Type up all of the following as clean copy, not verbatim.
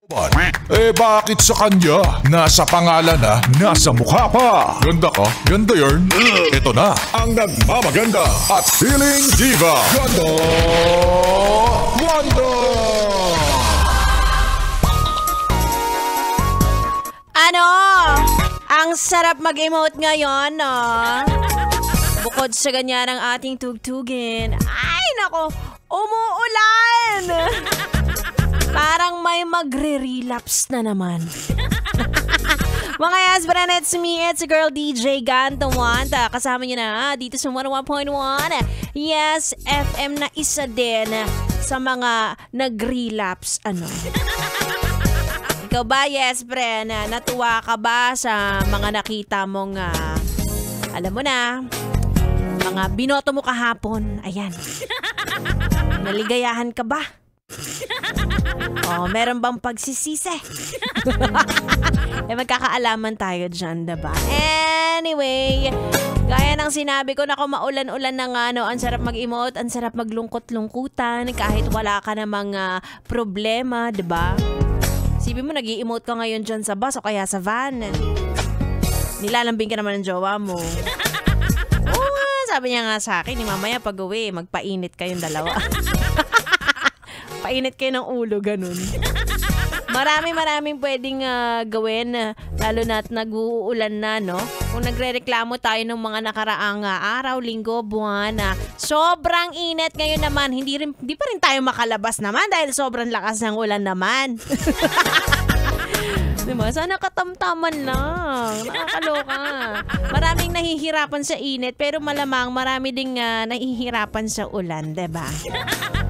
Eh bakit sa kanya? Nasa pangalan na, nasa mukha pa. Ganda ka, ganda yarn. Ito na, ang nagmamaganda at feeling diva. Ganda Wanda! Ano? Ang sarap mag-emote ngayon, no? Bukod sa ganyan ang ating tugtugin. Ay, nako, umuulan! Parang may magre-relapse na naman. Mga yes, but it's me, it's a girl DJ Ganda Wanda. Kasama niyo na dito sa 101.1. Yes, FM na isa din sa mga nag-relapse. Ano? Ikaw ba, yes, friend? Natuwa ka ba sa mga nakita mong, alam mo na, mga binoto mo kahapon? Ayan. Naligayahan ka ba? Oh, meron bang pagsisisi? Magkakaalaman tayo dyan, diba? Anyway, gaya ng sinabi ko, naku, maulan-ulan na nga, no? Ang sarap mag-emote, ang sarap maglungkot-lungkutan, kahit wala ka namang problema, diba? Sipin mo, nag-i-emote ka ngayon dyan sa bus o kaya sa van. Nilalambing ka naman ng jowa mo. Oh, sabi niya nga sa akin, mamaya pag-uwi, magpainit kayong dalawa. Painit kayo ng ulo, ganun. Maraming pwedeng gawin, lalo na't nag-uulan na, no? Kung nagre-reklamo tayo ng mga nakaraang araw, linggo, buwan, sobrang init ngayon naman, hindi pa rin tayo makalabas naman dahil sobrang lakas ng ulan naman. Diba? Sana katamtaman lang. Nakakaloka. Maraming nahihirapan sa init, pero malamang marami ding nahihirapan sa ulan, diba?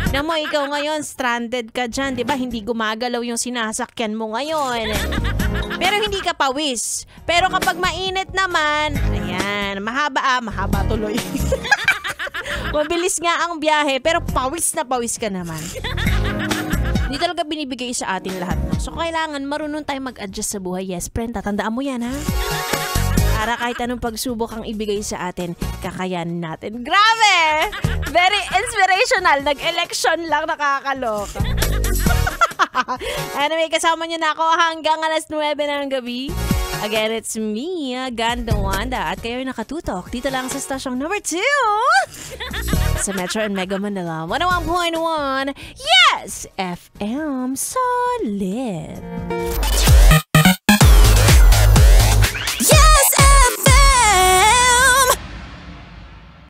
Namo, ikaw ngayon, stranded ka dyan, diba? Hindi gumagalaw yung sinasakyan mo ngayon. Pero hindi ka pawis. Pero kapag mainit naman, ayan, mahaba tuloy. Mabilis nga ang biyahe, pero pawis na pawis ka naman. Hindi talaga binibigay sa atin lahat, no? So, kailangan marunong tayo mag-adjust sa buhay. Yes, friend, tatandaan mo yan, ha? Para kahit anong pagsubok ang ibigay sa atin, kakayanin natin. Grabe! Very inspirational. Nag-election lang, nakakaloka. Anyway, kasama niyo na ako hanggang alas 9 ng gabi. Again, it's me, Ganda Wanda. At kayo'y nakatutok dito lang sa stasyong number 2 sa Metro and Mega Manila 101.1. Yes! FM Solid.